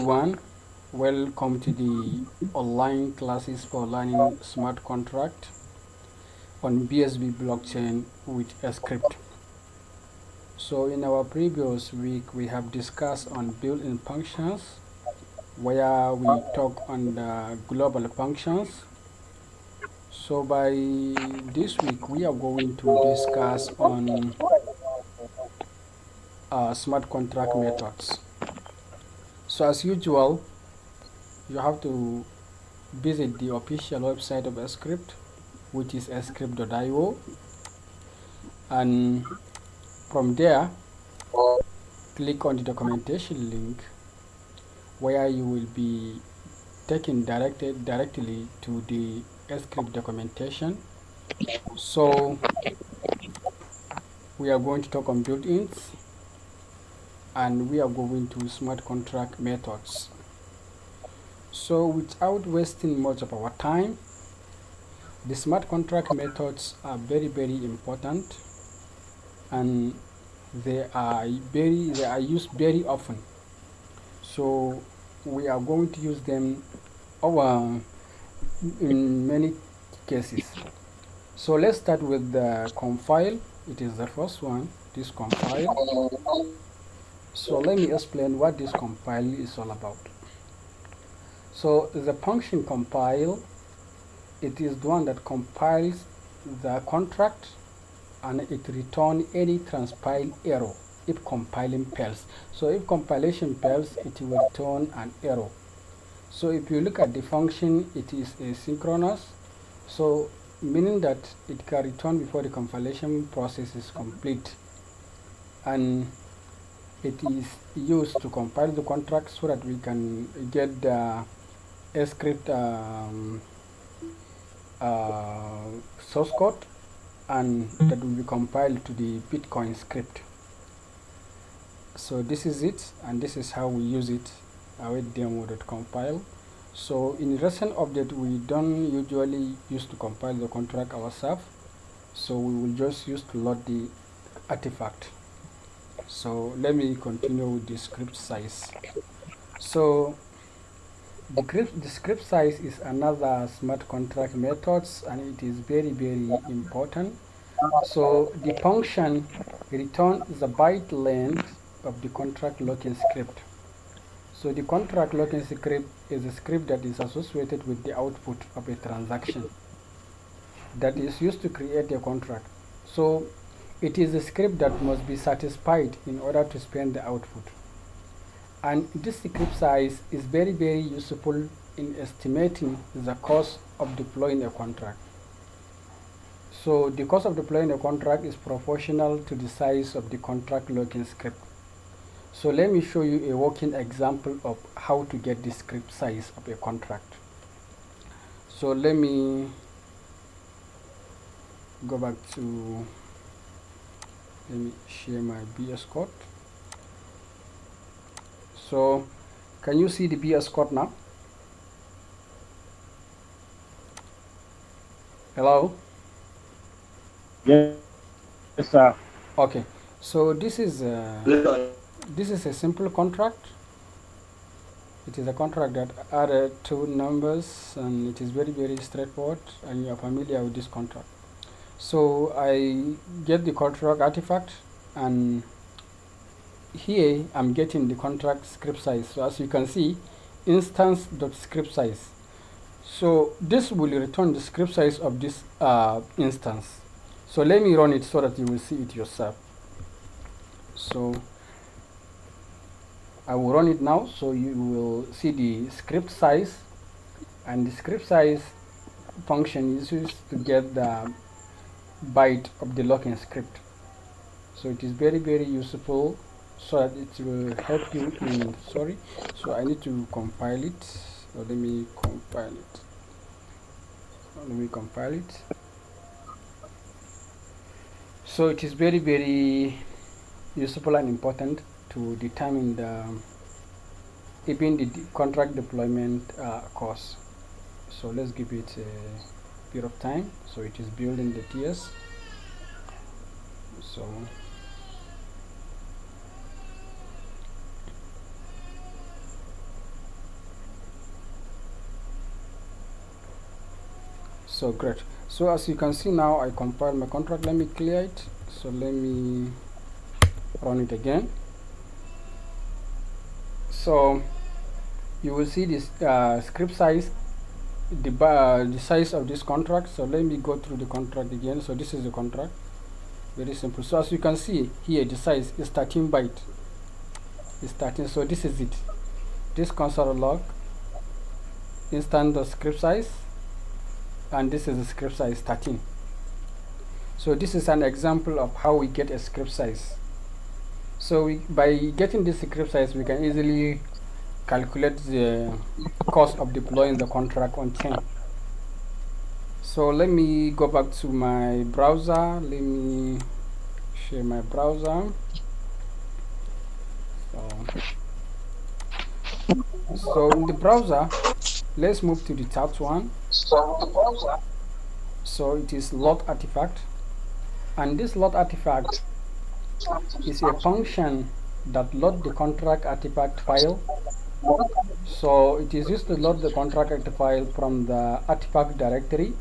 everyone. Welcome to the online classes for learning smart contract on BSB blockchain with a script. So in our previous week, we have discussed on built-in functions where we talk on the global functions. So by this week, we are going to discuss on smart contract methods. So as usual, you have to visit the official website of Script, which is script.io, and from there click on the documentation link where you will be taken directly to the Script documentation. So we are going to talk on built-ins and we are going to smart contract methods. So without wasting much of our time, the smart contract methods are very important, and they are used very often. So we are going to use them in many cases. So let's start with the compile. It is the first one, this compile. So let me explain what this compile is all about. So the function compile, it is the one that compiles the contract and it returns any transpile error if compiling fails. So if compilation fails, it will return an error. So if you look at the function, it is asynchronous, so meaning that it can return before the compilation process is complete, and it is used to compile the contract so that we can get the script source code, and that will be compiled to the Bitcoin script. So this is it, and this is how we use it with demo.compile. So in recent update, we don't usually use to compile the contract ourselves, so we will just use to load the artifact. So let me continue with the script size. So the script size is another smart contract methods, and it is very important. So the function returns the byte length of the contract locking script. So the contract locking script is a script that is associated with the output of a transaction that is used to create a contract. So it is a script that must be satisfied in order to spend the output. And this script size is very useful in estimating the cost of deploying a contract. So the cost of deploying a contract is proportional to the size of the contract locking script. So let me show you a working example of how to get the script size of a contract. So let me go back to, let me share my VS Code. So can you see the VS Code now? Hello? Yes, sir. Okay, so this is a simple contract. It is a contract that added two numbers, and it is very straightforward, and you are familiar with this contract. So I get the contract artifact, and here I'm getting the contract script size. So as you can see, instance.script size. So this will return the script size of this instance. So let me run it so that you will see it yourself. So I will run it now, so you will see the script size, and the script size function is used to get the byte of the locking script. So it is very useful, so that it will help you in, sorry, so I need to compile it. So let me compile it. So it is very useful and important to determine even the contract deployment cost. So let's give it a bit of time. So it is building the TS. So So great. So as you can see now, I compile my contract. Let me clear it. So let me run it again. So you will see this script size, the size of this contract. So let me go through the contract again. So this is the contract. Very simple. So as you can see here, the size is 13 byte. It's 13. So this is it. This console log instant the script size, and this is the script size 13. So this is an example of how we get a script size. So by getting this script size, we can easily calculate the cost of deploying the contract on chain. So let me go back to my browser. Let me share my browser. So in the browser, let's move to the third one. So it is load artifact, and this load artifact is a function that load the contract artifact file. So it is used to load the contract artifact file from the artifact directory.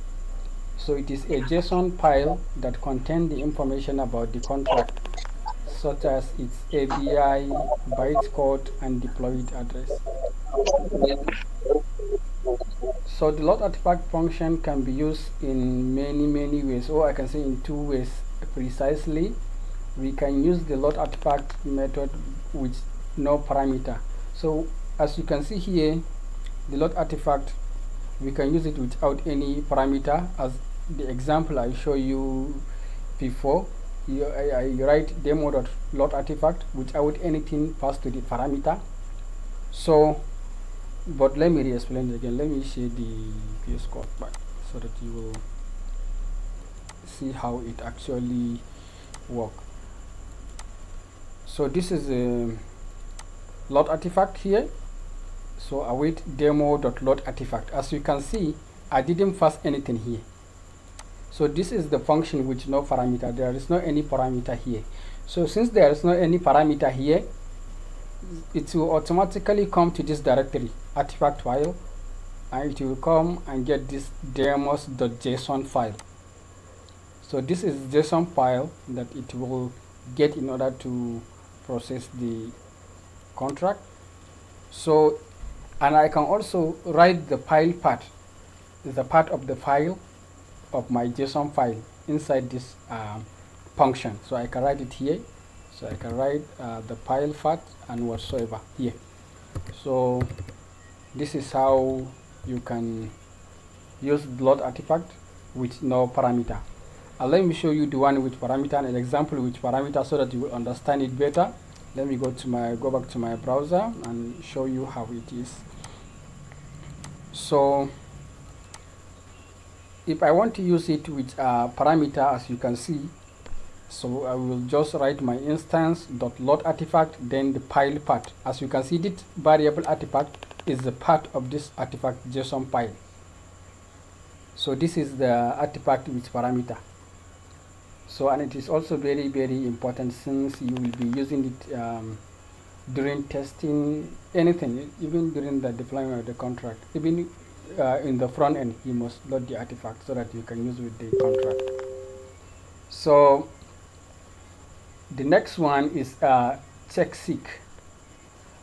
So it is a JSON file that contains the information about the contract, such as its ABI, bytecode, and deployed address. So the load artifact function can be used in many ways, or I can say in two ways precisely. We can use the load artifact method with no parameter. So as you can see here, the load artifact, we can use it without any parameter, as the example I show you before. I write demo.load artifact without anything passed to the parameter. So but let me re-explain it again. Let me share the VS Code back so that you will see how it actually works. So this is a load artifact here. So await demo.load artifact. As you can see, I didn't pass anything here. So this is the function with no parameter. There is no any parameter here. So since there is no any parameter here, it will automatically come to this directory, artifact file, and it will come and get this demos.json file. So this is JSON file that it will get in order to process the contract. So, and I can also write the file part, the part of the file of my JSON file inside this function. So I can write it here. So I can write the file path and whatsoever here. So this is how you can use load artifact with no parameter. Let me show you the one with parameter and an example with parameter so that you will understand it better. Let me go back to my browser and show you how it is. So if I want to use it with parameter, as you can see, so I will just write my instance.load artifact, then the file path. As you can see, this variable artifact is the part of this artifact JSON file. So this is the artifact with parameter. So, and it is also very important, since you will be using it during testing, anything, even during the deployment of the contract. Even in the front end, you must load the artifact so that you can use with the contract. So the next one is checkseek.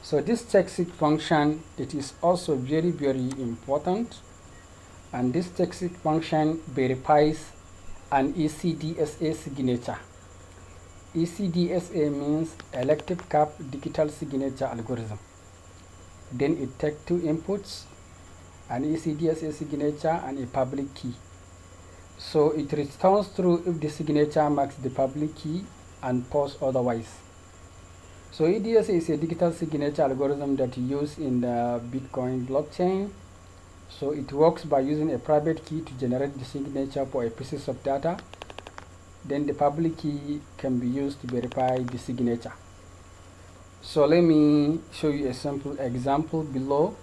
So this checkseek function, it is also very important, and this checkseek function verifies an ECDSA signature. ECDSA means elective cap digital signature algorithm. Then it takes two inputs, an ECDSA signature and a public key. So it returns true if the signature matches the public key and false otherwise. So EDSA is a digital signature algorithm that you use in the Bitcoin blockchain. So it works by using a private key to generate the signature for a piece of data. Then the public key can be used to verify the signature. So let me show you a simple example below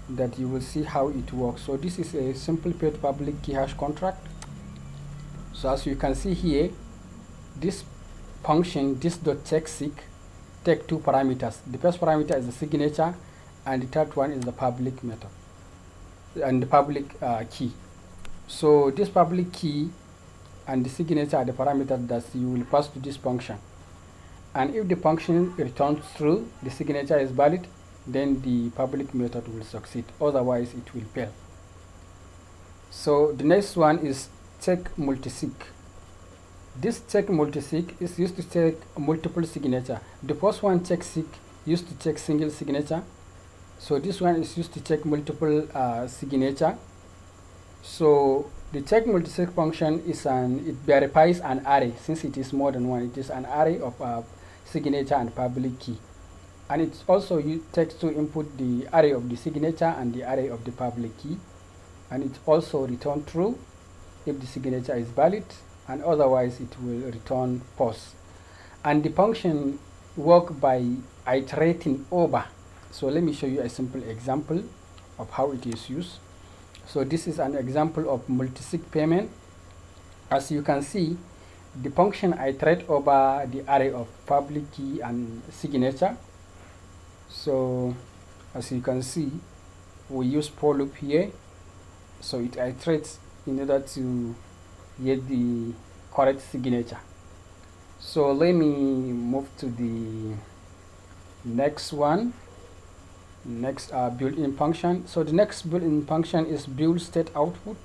that you will see how it works. So this is a simple paid public key hash contract. So as you can see here, this function, this.checkseek, take two parameters. The first parameter is the signature, and the third one is the public method and the public key. So this public key and the signature are the parameters that you will pass to this function. And if the function returns true, the signature is valid, then the public method will succeed. Otherwise, it will fail. So the next one is check multisig. This check multisig is used to check multiple signature. The first one, check sig, used to check single signature. So this one is used to check multiple signature. So the check multisig function is it verifies an array. Since it is more than one, it is an array of signature and public key. And it also takes to input the array of the signature and the array of the public key. And it also return true if the signature is valid, and otherwise it will return false. And the function work by iterating over. So let me show you a simple example of how it is used. So this is an example of multisig payment. As you can see, the function iterate over the array of public key and signature. So as you can see, we use for loop here. So it iterates in order to get the correct signature. So let me move to the next one. Next built-in function. So the next built-in function is build state output.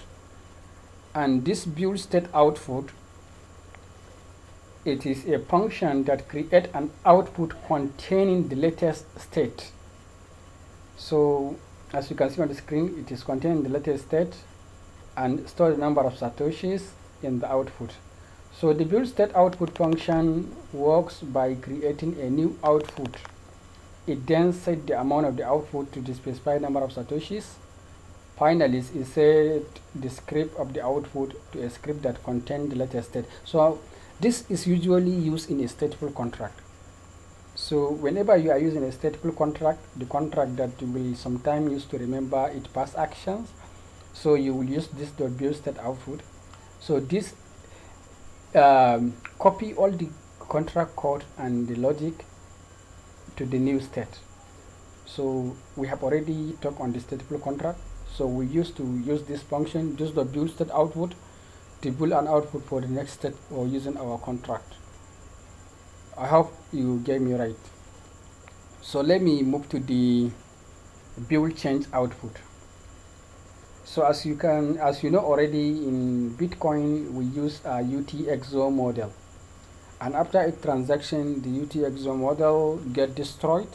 And this build state output, it is a function that creates an output containing the latest state. So as you can see on the screen, it is containing the latest state and store the number of satoshis in the output. So the build state output function works by creating a new output. It then sets the amount of the output to the specified number of satoshis. Finally, it set the script of the output to a script that contains the latest state. So this is usually used in a stateful contract. So whenever you are using a stateful contract, the contract that you will sometimes use to remember its past actions, so you will use this build state output. So this copy all the contract code and the logic to the new state. So we have already talked on the stateful contract. So we used to use this function, just the build state output, to build an output for the next step or using our contract. I hope you get me right. So let me move to the build change output. So as you know already, in Bitcoin we use a UTXO model, and after a transaction the UTXO model get destroyed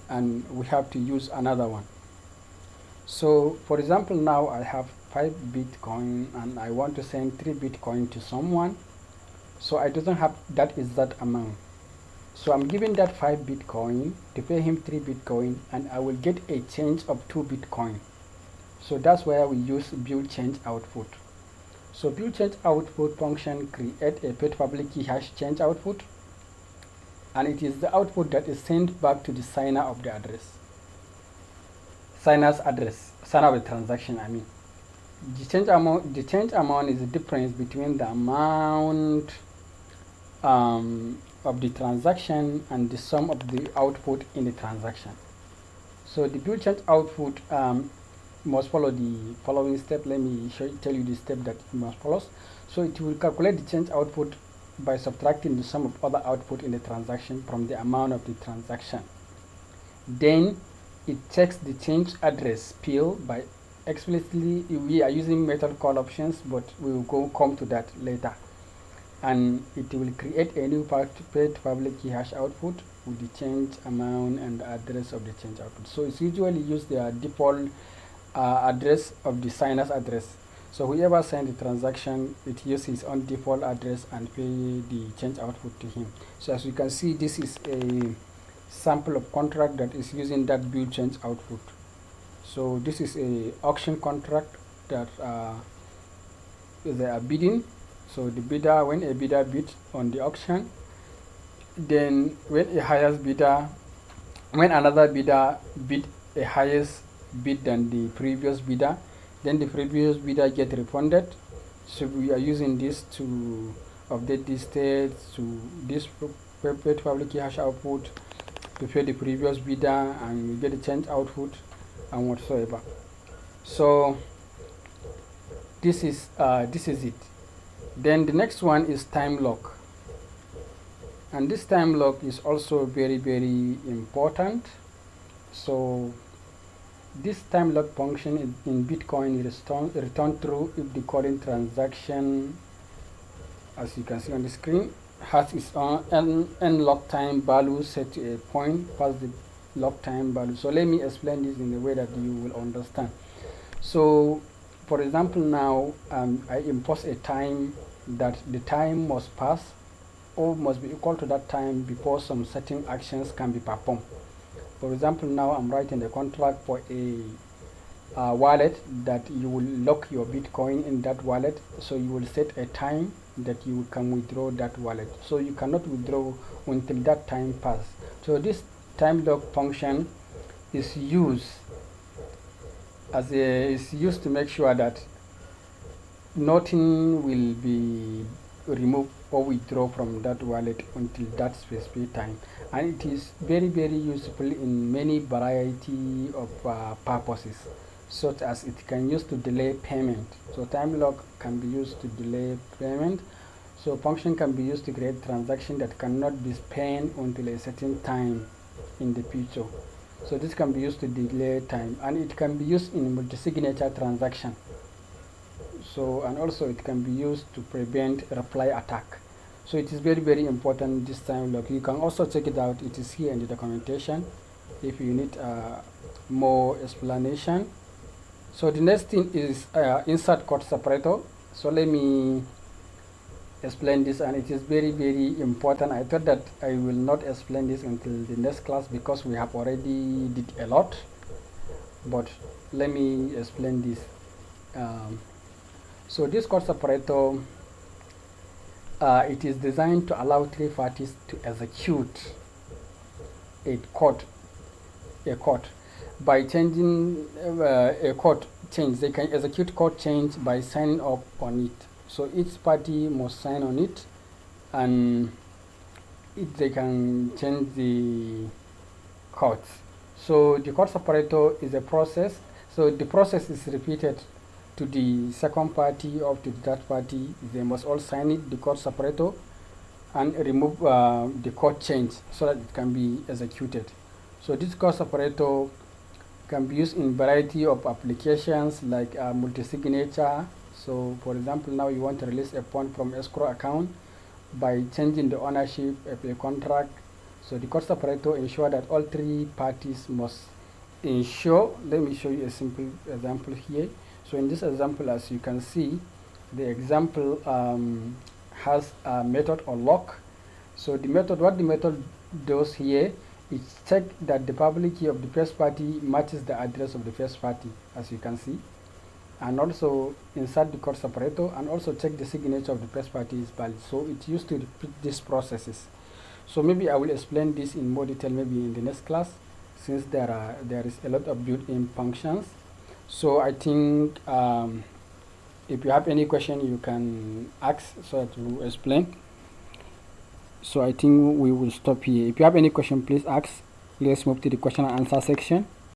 and we have to use another one. So for example, now I have 5 Bitcoin and I want to send 3 Bitcoin to someone. So I doesn't have that exact amount. So I'm giving that 5 Bitcoin to pay him 3 Bitcoin, and I will get a change of 2 Bitcoin. So that's where we use build change output. So build change output function create a pet public key hash change output, and it is the output that is sent back to the signer of the address. Signer's address, signer of the transaction, I mean. The change amount is the difference between the amount of the transaction and the sum of the output in the transaction. So the build change output must follow the following step. Let me tell you the step that you must follow. So it will calculate the change output by subtracting the sum of other output in the transaction from the amount of the transaction. Then it checks the change address field by explicitly. We are using method call options, but we will come to that later. And it will create a new pet public key hash output with the change amount and the address of the change output. So it's usually use the default address of the signer's address. So whoever sends the transaction, it uses his own default address and pay the change output to him. So as you can see, this is a sample of contract that is using that build change output. So this is a auction contract that they are bidding. So the bidder, when a bidder bids on the auction, then when another bidder bid a highest bid than the previous bidder, then the previous bidder get refunded. So we are using this to update this state to this public key hash output to pay the previous bidder, and we get the change output and whatsoever. So this is it. Then the next one is time lock, and this time lock is also very important. So this time lock function in Bitcoin is return true if the current transaction, as you can see on the screen, has its own end lock time value set to a point past the lock time value. So let me explain this in a way that you will understand. So for example, now I impose a time that the time must pass or must be equal to that time before some certain actions can be performed. For example, now I'm writing a contract for a wallet that you will lock your Bitcoin in that wallet. So you will set a time that you can withdraw that wallet. So you cannot withdraw until that time passes. So this time lock function is used to make sure that nothing will be removed or withdraw from that wallet until that specific time, and it is very useful in many variety of purposes, such as it can use to delay payment. So time lock can be used to delay payment. So function can be used to create transaction that cannot be spent until a certain time in the future. So this can be used to delay time, and it can be used in multi-signature transaction. So, and also it can be used to prevent reply attack. So it is very important, this time lock. You can also check it out. It is here in the documentation if you need more explanation. So the next thing is insert code separator. So let me explain this, and it is very important. I thought that I will not explain this until the next class because we have already did a lot, but let me explain this. So this code separator, it is designed to allow three parties to execute a code by changing a code change. They can execute code change by signing up on it. So each party must sign on it, and they can change the codes. So the code separator is a process. So the process is repeated to the second party or to the third party. They must all sign it, the code separator, and remove the code change so that it can be executed. So this code separator can be used in variety of applications like multi-signature. So for example, now you want to release a fund from escrow account by changing the ownership of a contract. So the code separator ensure that all three parties must ensure. Let me show you a simple example here. So in this example, as you can see, the example has a method or lock. So the method, what the method does here is check that the public key of the first party matches the address of the first party, as you can see, and also insert the code separator, and also check the signature of the first party is valid. So it's used to repeat these processes. So maybe I will explain this in more detail maybe in the next class, since there is a lot of built-in functions. So I think if you have any question, you can ask so that we'll explain. So I think we will stop here. If you have any question, please ask. Let's move to the question and answer section.